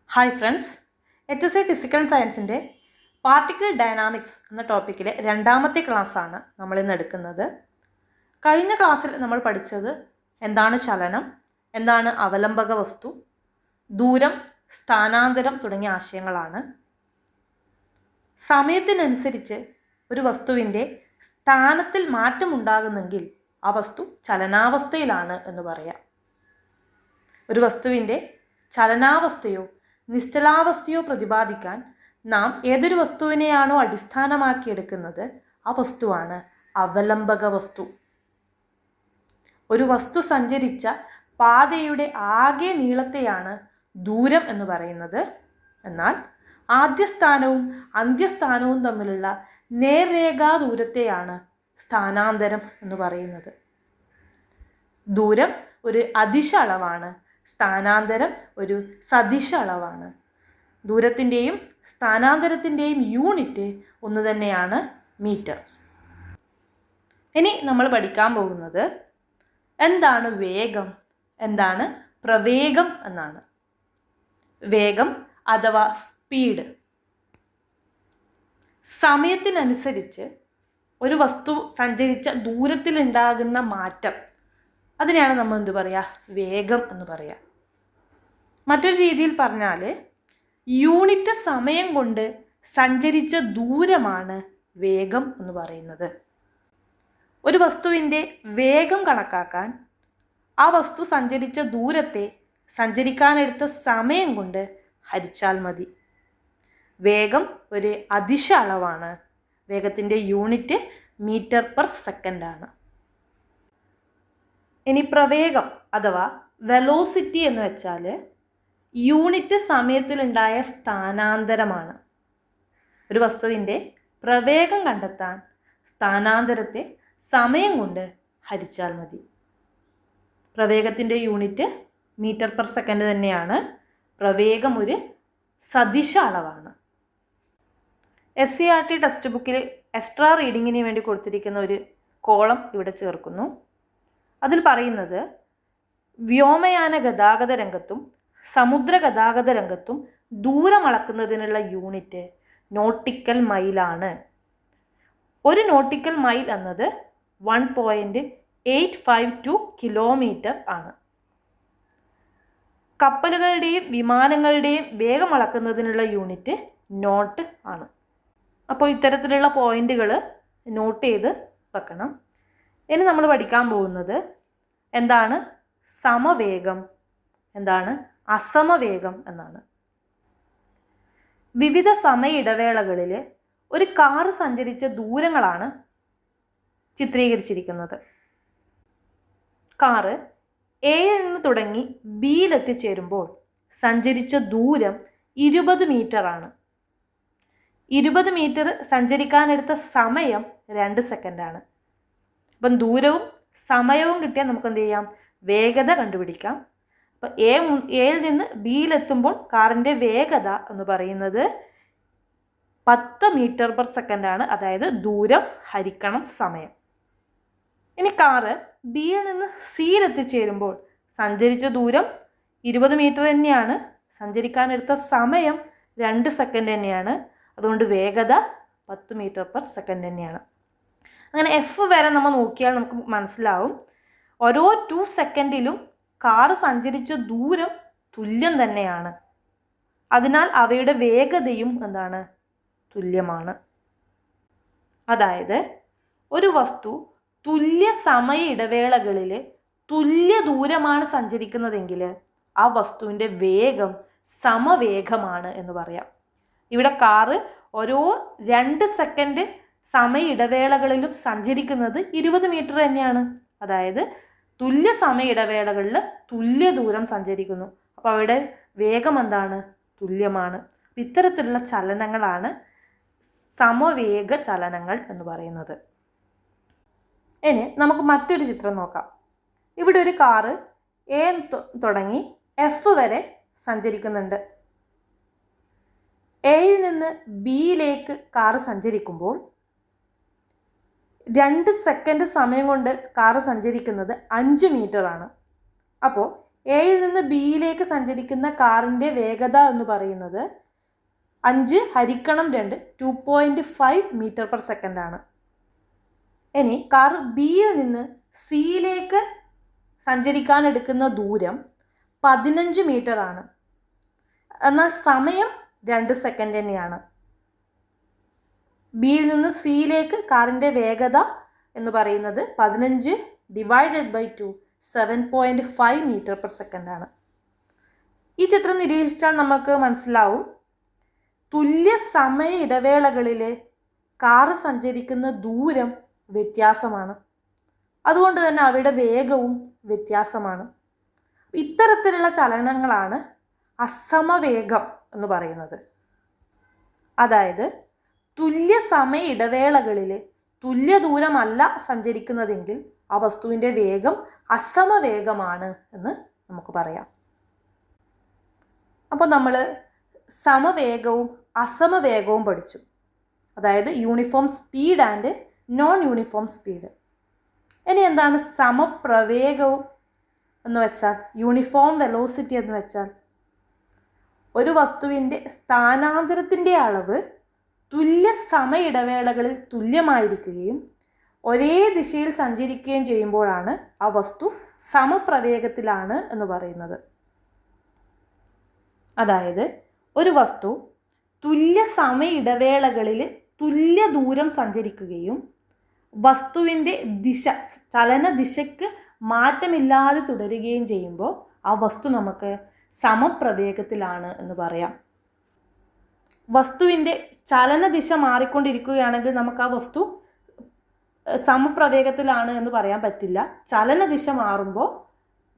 Hi friends, HSC physical സയൻസിൻ്റെ particle dynamics എന്ന ടോപ്പിക്കിലെ രണ്ടാമത്തെ ക്ലാസ്സാണ് നമ്മളിന്ന് എടുക്കുന്നത്. കഴിഞ്ഞ ക്ലാസ്സിൽ നമ്മൾ പഠിച്ചത് എന്താണ് ചലനം, എന്താണ് അവലംബക വസ്തു, ദൂരം, സ്ഥാനാന്തരം തുടങ്ങിയ ആശയങ്ങളാണ്. സമയത്തിനനുസരിച്ച് ഒരു വസ്തുവിൻ്റെ സ്ഥാനത്തിൽ മാറ്റമുണ്ടാകുന്നെങ്കിൽ ആ വസ്തു ചലനാവസ്ഥയിലാണ് എന്ന് പറയാം. ഒരു വസ്തുവിൻ്റെ ചലനാവസ്ഥയോ നിശ്ചലാവസ്ഥയോ പ്രതിപാദിക്കാൻ നാം ഏതൊരു വസ്തുവിനെയാണോ അടിസ്ഥാനമാക്കിയെടുക്കുന്നത് ആ വസ്തുവാണ് അവലംബക വസ്തു. ഒരു വസ്തു സഞ്ചരിച്ച പാതയുടെ ആകെ നീളത്തെയാണ് ദൂരം എന്ന് പറയുന്നത്. എന്നാൽ ആദ്യസ്ഥാനവും അന്ത്യസ്ഥാനവും തമ്മിലുള്ള നേർരേഖാ ദൂരത്തെയാണ് സ്ഥാനാന്തരം എന്ന് പറയുന്നത്. ദൂരം ഒരു അദിശ അളവാണ്, സ്ഥാനാന്തരം ഒരു സദിശ അളവാണ്. ദൂരത്തിൻ്റെയും സ്ഥാനാന്തരത്തിൻ്റെയും യൂണിറ്റ് ഒന്ന് തന്നെയാണ്, മീറ്റർ. ഇനി നമ്മൾ പഠിക്കാൻ പോകുന്നത് എന്താണ് വേഗം, എന്താണ് പ്രവേഗം എന്നാണ്. വേഗം അഥവാ സ്പീഡ് സമയത്തിനനുസരിച്ച് ഒരു വസ്തു സഞ്ചരിച്ച ദൂരത്തിലുണ്ടാകുന്ന മാറ്റം, അതിനെയാണ് നമ്മൾ എന്ത് പറയുക, വേഗം എന്ന് പറയാം. മറ്റൊരു രീതിയിൽ പറഞ്ഞാൽ യൂണിറ്റ് സമയം കൊണ്ട് സഞ്ചരിച്ച ദൂരമാണ് വേഗം എന്ന് പറയുന്നത്. ഒരു വസ്തുവിൻ്റെ വേഗം കണക്കാക്കാൻ ആ വസ്തു സഞ്ചരിച്ച ദൂരത്തെ സഞ്ചരിക്കാനെടുത്ത സമയം കൊണ്ട് ഹരിച്ചാൽ മതി. വേഗം ഒരു അദിശ അളവാണ്. വേഗത്തിൻ്റെ യൂണിറ്റ് മീറ്റർ പെർ സെക്കൻഡാണ്. ഇനി പ്രവേഗം അഥവാ വെലോസിറ്റി എന്ന് വെച്ചാൽ യൂണിറ്റ് സമയത്തിലുണ്ടായ സ്ഥാനാന്തരമാണ്. ഒരു വസ്തുവിൻ്റെ പ്രവേഗം കണ്ടെത്താൻ സ്ഥാനാന്തരത്തെ സമയം കൊണ്ട് ഹരിച്ചാൽ മതി. പ്രവേഗത്തിൻ്റെ യൂണിറ്റ് മീറ്റർ പെർ സെക്കൻഡ് തന്നെയാണ്. പ്രവേഗം ഒരു സദിശ അളവാണ്. SCERT ടെക്സ്റ്റ് ബുക്കിൽ എക്സ്ട്രാ റീഡിങ്ങിന് വേണ്ടി കൊടുത്തിരിക്കുന്ന ഒരു കോളം ഇവിടെ ചേർക്കുന്നു. അതിൽ പറയുന്നത് വ്യോമയാന ഗതാഗത രംഗത്തും സമുദ്ര ഗതാഗത രംഗത്തും ദൂരം അളക്കുന്നതിനുള്ള യൂണിറ്റ് നോട്ടിക്കൽ മൈലാണ്. ഒരു നോട്ടിക്കൽ മൈൽ എന്നത് 1.852 കിലോമീറ്റർ ആണ്. കപ്പലുകളുടെയും വിമാനങ്ങളുടെയും വേഗം അളക്കുന്നതിനുള്ള യൂണിറ്റ് നോട്ട് ആണ്. അപ്പോൾ ഇത്തരത്തിലുള്ള പോയിന്റുകൾ നോട്ട് ചെയ്ത് വെക്കണം. ഇനി നമ്മൾ പഠിക്കാൻ പോകുന്നത് എന്താണ് സമവേഗം, എന്താണ് അസമവേഗം എന്നാണ്. വിവിധ സമയ ഇടവേളകളിൽ ഒരു കാറ് സഞ്ചരിച്ച ദൂരങ്ങളാണ് ചിത്രീകരിച്ചിരിക്കുന്നത്. കാറ് എയിൽ നിന്ന് തുടങ്ങി ബിയിൽ എത്തിച്ചേരുമ്പോൾ സഞ്ചരിച്ച ദൂരം 20 മീറ്റർ ആണ്. 20 മീറ്റർ സഞ്ചരിക്കാനെടുത്ത സമയം 2 സെക്കൻഡാണ്. അപ്പം ദൂരവും സമയവും കിട്ടിയാൽ നമുക്ക് എന്ത് ചെയ്യാം, വേഗത കണ്ടുപിടിക്കാം. അപ്പോൾ എയിൽ നിന്ന് ബിയിലെത്തുമ്പോൾ കാറിൻ്റെ വേഗത എന്ന് പറയുന്നത് 10 മീറ്റർ പെർ സെക്കൻഡാണ്. അതായത് ദൂരം ഹരിക്കണം സമയം. ഇനി കാറ് ബിയിൽ നിന്ന് സിയിലെത്തിച്ചേരുമ്പോൾ സഞ്ചരിച്ച ദൂരം 20 മീറ്റർ തന്നെയാണ്. സഞ്ചരിക്കാനെടുത്ത സമയം 2 സെക്കൻഡ് തന്നെയാണ്. അതുകൊണ്ട് വേഗത 10 മീറ്റർ പെർ സെക്കൻഡ് തന്നെയാണ്. അങ്ങനെ എഫ് വരെ നമ്മൾ നോക്കിയാൽ നമുക്ക് മനസ്സിലാവും ഓരോ 2 സെക്കൻഡിലും കാറ് സഞ്ചരിച്ച ദൂരം തുല്യം തന്നെയാണ്. അതിനാൽ അവയുടെ വേഗതയും എന്താണ്, തുല്യമാണ്. അതായത് ഒരു വസ്തു തുല്യ സമയ ഇടവേളകളിൽ തുല്യ ദൂരമാണ് സഞ്ചരിക്കുന്നതെങ്കിൽ ആ വസ്തുവിൻ്റെ വേഗം സമവേഗമാണ് എന്ന് പറയാം. ഇവിടെ കാറ് ഓരോ 2 സെക്കൻഡ് സമയ ഇടവേളകളിലും സഞ്ചരിക്കുന്നത് 20 മീറ്റർ തന്നെയാണ്. അതായത് തുല്യ സമയ ഇടവേളകളിൽ തുല്യ ദൂരം സഞ്ചരിക്കുന്നു. അപ്പോൾ അവിടെ വേഗം എന്താണ്, തുല്യമാണ്. ഇത്തരത്തിലുള്ള ചലനങ്ങളാണ് സമവേഗ ചലനങ്ങൾ എന്ന് പറയുന്നത്. ഇനി നമുക്ക് മറ്റൊരു ചിത്രം നോക്കാം. ഇവിടെ ഒരു കാറ് എ തുടങ്ങി എഫ് വരെ സഞ്ചരിക്കുന്നുണ്ട്. എയിൽ നിന്ന് ബിയിലേക്ക് കാറ് സഞ്ചരിക്കുമ്പോൾ 2 സെക്കൻഡ് സമയം കൊണ്ട് കാറ് സഞ്ചരിക്കുന്നത് 5 മീറ്റർ ആണ്. അപ്പോൾ എയിൽ നിന്ന് ബിയിലേക്ക് സഞ്ചരിക്കുന്ന കാറിൻ്റെ വേഗത എന്ന് പറയുന്നത് 5 × 2 2.5 മീറ്റർ പെർ സെക്കൻഡ് ആണ്. ഇനി കാർ ബിയിൽ നിന്ന് സിയിലേക്ക് സഞ്ചരിക്കാൻ എടുക്കുന്ന ദൂരം 15 മീറ്റർ ആണ്. എന്നാൽ സമയം 2 സെക്കൻഡ് തന്നെയാണ്. ബിയിൽ നിന്ന് സിയിലേക്ക് കാറിൻ്റെ വേഗത എന്ന് പറയുന്നത് 15 ÷ 2 7.5 മീറ്റർ പെർ സെക്കൻഡ് ആണ്. ഈ ചിത്രം നിരീക്ഷിച്ചാൽ നമുക്ക് മനസ്സിലാവും, തുല്യ സമയ ഇടവേളകളിൽ കാറ് സഞ്ചരിക്കുന്ന ദൂരം വ്യത്യാസമാണ്. അതുകൊണ്ട് തന്നെ അവയുടെ വേഗവും വ്യത്യാസമാണ്. ഇത്തരത്തിലുള്ള ചലനങ്ങളാണ് അസമവേഗം എന്ന് പറയുന്നത്. അതായത് തുല്യ സമയ ഇടവേളകളിൽ തുല്യ ദൂരമല്ല സഞ്ചരിക്കുന്നതെങ്കിൽ ആ വസ്തുവിൻ്റെ വേഗം അസമവേഗമാണ് എന്ന് നമുക്ക് പറയാം. അപ്പോൾ നമ്മൾ സമവേഗവും അസമവേഗവും പഠിച്ചു. അതായത് uniform speed and non uniform speed. ഇനി എന്താണ് സമപ്രവേഗവും എന്ന് വെച്ചാൽ? യൂണിഫോം വെലോസിറ്റി എന്ന് വെച്ചാൽ ഒരു വസ്തുവിൻ്റെ സ്ഥാനാന്തരത്തിൻ്റെ അളവ് തുല്യ സമയ ഇടവേളകളിൽ തുല്യമായിരിക്കുകയും ഒരേ ദിശയിൽ സഞ്ചരിക്കുകയും ചെയ്യുമ്പോഴാണ് ആ വസ്തു സമപ്രവേഗത്തിലാണ് എന്ന് പറയുന്നത്. അതായത് ഒരു വസ്തു തുല്യ സമയ ഇടവേളകളിൽ തുല്യ ദൂരം സഞ്ചരിക്കുകയും വസ്തുവിൻ്റെ ചലന ദിശയ്ക്ക് മാറ്റമില്ലാതെ തുടരുകയും ചെയ്യുമ്പോൾ ആ വസ്തു നമുക്ക് സമപ്രവേഗത്തിലാണ് എന്ന് പറയാം. വസ്തുവിൻ്റെ ചലനദിശ മാറിക്കൊണ്ടിരിക്കുകയാണെങ്കിൽ നമുക്ക് ആ വസ്തു സമപ്രവേഗത്തിലാണ് എന്ന് പറയാൻ പറ്റില്ല. ചലനദിശ മാറുമ്പോൾ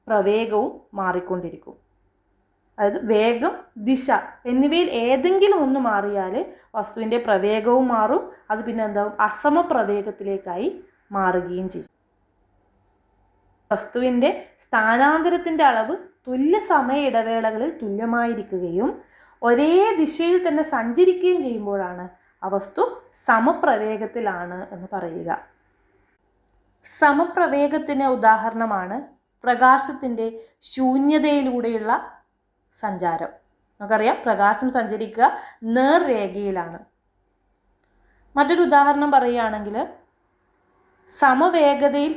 പ്രവേഗവും മാറിക്കൊണ്ടിരിക്കും. അതായത് വേഗം, ദിശ എന്നിവയിൽ ഏതെങ്കിലും ഒന്ന് മാറിയാൽ വസ്തുവിൻ്റെ പ്രവേഗവും മാറും. അത് പിന്നെ എന്താവും? അസമപ്രവേഗത്തിലേക്കായി മാറുകയും ചെയ്യും. വസ്തുവിൻ്റെ സ്ഥാനാന്തരത്തിൻ്റെ അളവ് തുല്യ സമയ ഇടവേളകളിൽ തുല്യമായിരിക്കുകയും ഒരേ ദിശയിൽ തന്നെ സഞ്ചരിക്കുകയും ചെയ്യുമ്പോഴാണ് ആ വസ്തു സമപ്രവേഗത്തിലാണ് എന്ന് പറയുക. സമപ്രവേഗത്തിന് ഉദാഹരണമാണ് പ്രകാശത്തിൻ്റെ ശൂന്യതയിലൂടെയുള്ള സഞ്ചാരം. നമുക്കറിയാം, പ്രകാശം സഞ്ചരിക്കുക നേർരേഖയിലാണ്. മറ്റൊരു ഉദാഹരണം പറയുകയാണെങ്കിൽ സമവേഗതയിൽ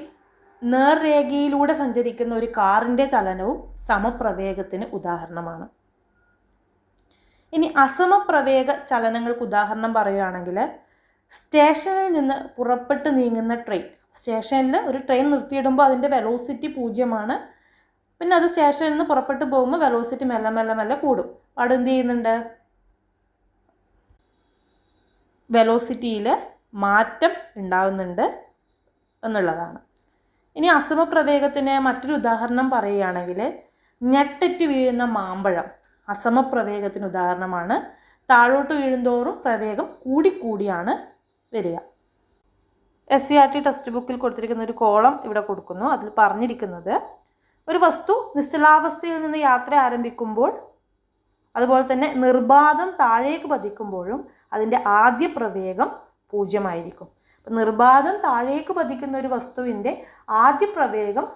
നേർരേഖയിലൂടെ സഞ്ചരിക്കുന്ന ഒരു കാറിൻ്റെ ചലനവും സമപ്രവേഗത്തിന് ഉദാഹരണമാണ്. ഇനി അസമപ്രവേഗ ചലനങ്ങൾക്ക് ഉദാഹരണം പറയുകയാണെങ്കിൽ സ്റ്റേഷനിൽ നിന്ന് പുറപ്പെട്ട് നീങ്ങുന്ന ട്രെയിൻ. സ്റ്റേഷനിൽ ഒരു ട്രെയിൻ നിർത്തിയിടുമ്പോൾ അതിൻ്റെ വെലോസിറ്റി 0ആണ്. പിന്നെ അത് സ്റ്റേഷനിൽ നിന്ന് പുറപ്പെട്ട് പോകുമ്പോൾ വെലോസിറ്റി മെല്ലെ മെല്ലെ മെല്ലെ കൂടും. അവിടെ എന്ത് ചെയ്യുന്നുണ്ട്? വെലോസിറ്റിയിൽ മാറ്റം ഉണ്ടാകുന്നുണ്ട് എന്നുള്ളതാണ്. ഇനി അസമപ്രവേഗത്തിന് മറ്റൊരു ഉദാഹരണം പറയുകയാണെങ്കിൽ ഞെട്ടറ്റ് വീഴുന്ന മാമ്പഴം അസമപ്രവേഗത്തിന് ഉദാഹരണമാണ്. താഴോട്ട് വീഴുന്തോറും പ്രവേഗം കൂടിക്കൂടിയാണ് വരിക. SCERT ടെക്സ്റ്റ് ബുക്കിൽ കൊടുത്തിരിക്കുന്ന ഒരു കോളം ഇവിടെ കൊടുക്കുന്നു. അതിൽ പറഞ്ഞിരിക്കുന്നത് ഒരു വസ്തു നിശ്ചലാവസ്ഥയിൽ നിന്ന് യാത്ര ആരംഭിക്കുമ്പോൾ അതുപോലെ തന്നെ നിർബാധം താഴേക്ക് പതിക്കുമ്പോഴും അതിൻ്റെ ആദ്യ പ്രവേഗം 0 ആയിരിക്കും. അപ്പം നിർബാധം താഴേക്ക് പതിക്കുന്ന ഒരു വസ്തുവിൻ്റെ ആദ്യ പ്രവേഗം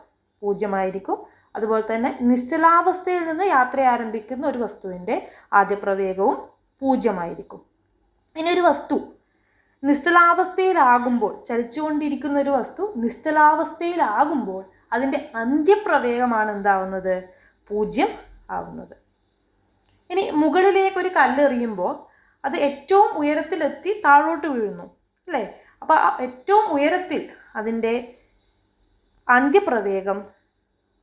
0 ആയിരിക്കും. അതുപോലെ തന്നെ നിശ്ചലാവസ്ഥയിൽ നിന്ന് യാത്ര ആരംഭിക്കുന്ന ഒരു വസ്തുവിൻ്റെ ആദ്യ പ്രവേഗവും 0 ആയിരിക്കും. ഇനി ഒരു വസ്തു നിശ്ചലാവസ്ഥയിലാകുമ്പോൾ, ചലിച്ചുകൊണ്ടിരിക്കുന്ന ഒരു വസ്തു നിശ്ചലാവസ്ഥയിലാകുമ്പോൾ അതിൻ്റെ അന്ത്യപ്രവേഗമാണ് എന്താവുന്നത്? 0 ആവുന്നത്. ഇനി മുകളിലേക്ക് ഒരു കല്ലെറിയുമ്പോൾ അത് ഏറ്റവും ഉയരത്തിലെത്തി താഴോട്ട് വീഴുന്നു, അല്ലേ? അപ്പോൾ ഏറ്റവും ഉയരത്തിൽ അതിൻ്റെ അന്ത്യപ്രവേഗം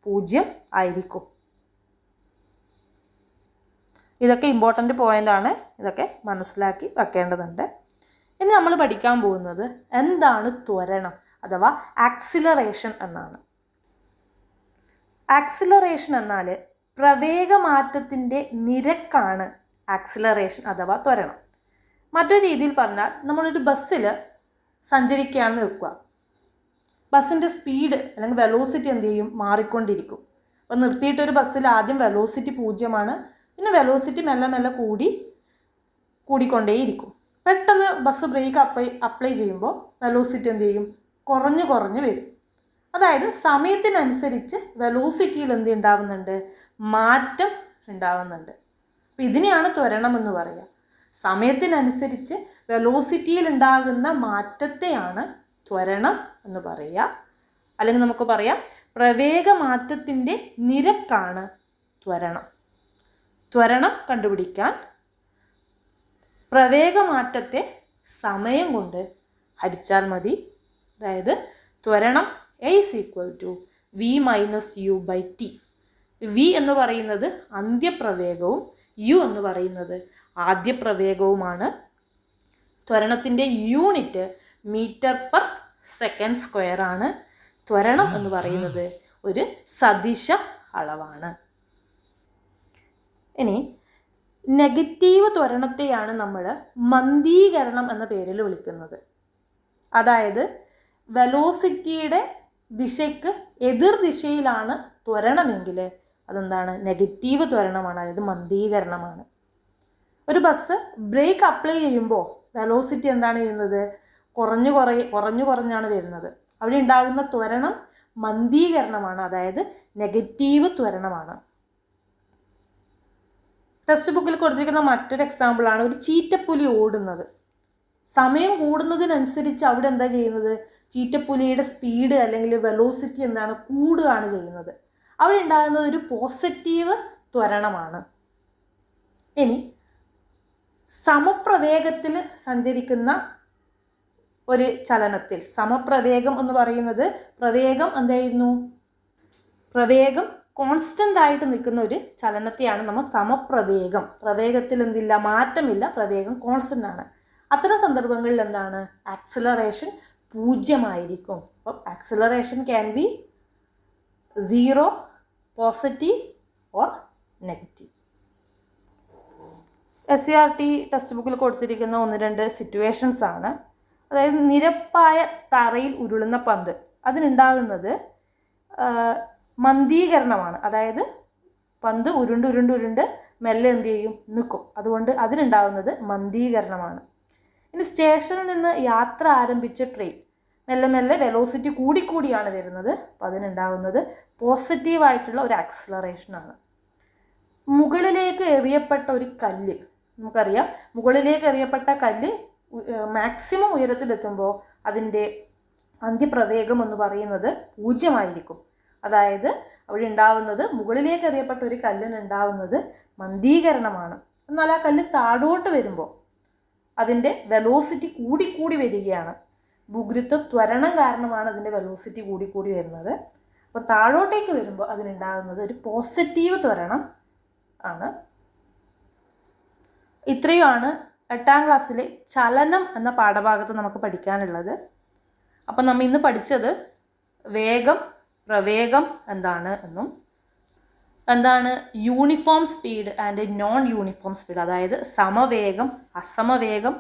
0 ആയിരിക്കും. ഇതൊക്കെ ഇമ്പോർട്ടൻ്റ് പോയിൻ്റാണ്. ഇതൊക്കെ മനസ്സിലാക്കി വെക്കേണ്ടതുണ്ട്. ഇനി നമ്മൾ പഠിക്കാൻ പോകുന്നത് എന്താണ് ത്വരണം അഥവാ ആക്സിലറേഷൻ എന്നാണ്. ആക്സിലറേഷൻ എന്നാൽ പ്രവേഗമാറ്റത്തിൻ്റെ നിരക്കാണ് ആക്സിലറേഷൻ അഥവാ ത്വരണം. മറ്റൊരു രീതിയിൽ പറഞ്ഞാൽ നമ്മളൊരു ബസ്സിൽ സഞ്ചരിക്കുകയാണെന്ന് വെക്കുക. ബസ്സിൻ്റെ സ്പീഡ് അല്ലെങ്കിൽ വെലോസിറ്റി എന്ത് ചെയ്യും? മാറിക്കൊണ്ടിരിക്കും. അപ്പോൾ നിർത്തിയിട്ടൊരു ബസ്സിൽ ആദ്യം വെലോസിറ്റി 0ആണ്. പിന്നെ വെലോസിറ്റി മെല്ലെ മെല്ലെ കൂടിക്കൊണ്ടേയിരിക്കും. പെട്ടെന്ന് ബസ് ബ്രേക്ക് അപ്ലൈ ചെയ്യുമ്പോൾ വെലോസിറ്റി എന്ത് ചെയ്യും? കുറഞ്ഞ് വരും. അതായത് സമയത്തിനനുസരിച്ച് വെലോസിറ്റിയിൽ എന്ത് ഉണ്ടാവുന്നുണ്ട്, മാറ്റം ഉണ്ടാവുന്നുണ്ട്. അപ്പം ഇതിനെയാണ് ത്വരണം എന്ന് പറയുക. സമയത്തിനനുസരിച്ച് വെലോസിറ്റിയിൽ ഉണ്ടാകുന്ന മാറ്റത്തെയാണ് ത്വരണം എന്ന് പറയുക. അല്ലെങ്കിൽ നമുക്ക് പറയാം പ്രവേഗമാറ്റത്തിൻ്റെ നിരക്കാണ് ത്വരണം. ത്വരണം കണ്ടുപിടിക്കാൻ പ്രവേഗമാറ്റത്തെ സമയം കൊണ്ട് ഹരിച്ചാൽ മതി. അതായത് ത്വരണം v - u/t. v എന്ന് പറയുന്നത് അന്ത്യപ്രവേഗവും u എന്ന് പറയുന്നത് ആദ്യപ്രവേഗവുമാണ്. ത്വരണത്തിൻ്റെ യൂണിറ്റ് m/s² ആണ്. ത്വരണം എന്ന് പറയുന്നത് ഒരു സദിശ അളവാണ്. ഇനി നെഗറ്റീവ് ത്വരണത്തെയാണ് നമ്മൾ മന്ദീകരണം എന്ന പേരിൽ വിളിക്കുന്നത്. അതായത് വെലോസിറ്റിയുടെ ദിശയ്ക്ക് എതിർ ദിശയിലാണ് ത്വരണമെങ്കിൽ അതെന്താണ്, നെഗറ്റീവ് ത്വരണമാണ്, അതായത് മന്ദീകരണമാണ്. ഒരു ബസ് ബ്രേക്ക് അപ്ലൈ ചെയ്യുമ്പോൾ വെലോസിറ്റി എന്താണ് ചെയ്യുന്നത്, കുറഞ്ഞാണ് വരുന്നത്. അവിടെ ഉണ്ടാകുന്ന ത്വരണം മന്ദീകരണമാണ്, അതായത് നെഗറ്റീവ് ത്വരണമാണ്. ടെക്സ്റ്റ് ബുക്കിൽ കൊടുത്തിരിക്കുന്ന മറ്റൊരു എക്സാമ്പിളാണ് ഒരു ചീറ്റപ്പുലി ഓടുന്നത്. സമയം കൂടുന്നതിനനുസരിച്ച് അവിടെ എന്താ ചെയ്യുന്നത്, ചീറ്റപ്പുലിയുടെ സ്പീഡ് അല്ലെങ്കിൽ വെലോസിറ്റി എന്താണ്, കൂടുകയാണ് ചെയ്യുന്നത്. അവിടെ ഉണ്ടാകുന്നത് ഒരു പോസിറ്റീവ് ത്വരണമാണ്. ഇനി സമപ്രവേഗത്തിൽ സഞ്ചരിക്കുന്ന ഒരു ചലനത്തിൽ, സമപ്രവേഗം എന്ന് പറയുന്നത് പ്രവേഗം എന്തായിരുന്നു, പ്രവേഗം കോൺസ്റ്റൻ്റ് ആയിട്ട് നിൽക്കുന്ന ഒരു ചലനത്തെയാണ് നമ്മൾ സമപ്രവേഗം. പ്രവേഗത്തിൽ എന്തില്ല, മാറ്റമില്ല, പ്രവേഗം കോൺസ്റ്റൻ്റ് ആണ്. അത്തരം സന്ദർഭങ്ങളിൽ എന്താണ്, ആക്സിലറേഷൻ 0 അപ്പം acceleration can be 0, positive or negative. SCERT text ബുക്കിൽ കൊടുത്തിരിക്കുന്ന 1-2 സിറ്റുവേഷൻസ് ആണ്. അതായത് നിരപ്പായ തറയിൽ ഉരുളുന്ന പന്ത്, അതിനുണ്ടാകുന്നത് മന്ദീകരണമാണ്. അതായത് പന്ത് ഉരുണ്ട് മെല്ലെ എന്ത് ചെയ്യും, നിൽക്കും. അതുകൊണ്ട് അതിനുണ്ടാകുന്നത് മന്ദീകരണമാണ്. ഇനി സ്റ്റേഷനിൽ നിന്ന് യാത്ര ആരംഭിച്ച ട്രെയിൻ മെല്ലെ വെലോസിറ്റി കൂടിയാണ് വരുന്നത്. അപ്പോൾ അതിനുണ്ടാകുന്നത് പോസിറ്റീവായിട്ടുള്ള ഒരു ആക്സിലറേഷനാണ്. മുകളിലേക്ക് എറിയപ്പെട്ട ഒരു കല്ല്, നമുക്കറിയാം മുകളിലേക്ക് എറിയപ്പെട്ട കല്ല് മാക്സിമം ഉയരത്തിലെത്തുമ്പോൾ അതിൻ്റെ അന്ത്യപ്രവേഗം എന്ന് പറയുന്നത് 0. അതായത് അവിടെ ഉണ്ടാവുന്നത്, മുകളിലേക്ക് എറിയപ്പെട്ട ഒരു കല്ലിന് ഉണ്ടാവുന്നത് മന്ദീകരണമാണ്. എന്നാൽ ആ കല്ല് താഴോട്ട് വരുമ്പോൾ അതിൻ്റെ വെലോസിറ്റി കൂടി വരികയാണ്. ഭൂഗുരുത്വ ത്വരണം കാരണമാണ് അതിൻ്റെ വെലോസിറ്റി കൂടി വരുന്നത്. അപ്പോൾ താഴോട്ടേക്ക് വരുമ്പോൾ അതിനുണ്ടാകുന്നത് ഒരു പോസിറ്റീവ് ത്വരണം ആണ്. ഇത്രയുമാണ് 8ാം ക്ലാസ്സിലെ ചലനം എന്ന പാഠഭാഗത്ത് നമുക്ക് പഠിക്കാനുള്ളത്. അപ്പം നമ്മൾ ഇന്ന് പഠിച്ചത് വേഗം, പ്രവേഗം എന്താണ് എന്നും, എന്താണ് uniform speed and non uniform speed, അതായത് സമവേഗം, അസമവേഗം,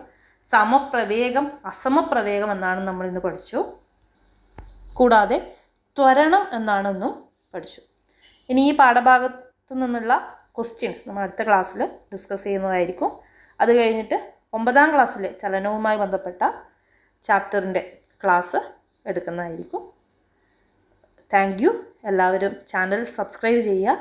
സമപ്രവേഗം, അസമപ്രവേഗം എന്നാണ് നമ്മൾ ഇന്ന് പഠിച്ചു. കൂടാതെ ത്വരണം എന്നാണെന്നും പഠിച്ചു. ഇനി ഈ പാഠഭാഗത്തു നിന്നുള്ള ക്വസ്റ്റ്യൻസ് നമ്മൾ അടുത്ത ക്ലാസ്സിൽ ഡിസ്കസ് ചെയ്യുന്നതായിരിക്കും. അത് കഴിഞ്ഞിട്ട് 9ാം ക്ലാസ്സിലെ ചലനവുമായി ബന്ധപ്പെട്ട ചാപ്റ്ററിൻ്റെ ക്ലാസ് എടുക്കുന്നതായിരിക്കും. Thank you. എല്ലാവരും ചാനൽ സബ്സ്ക്രൈബ് ചെയ്യുക.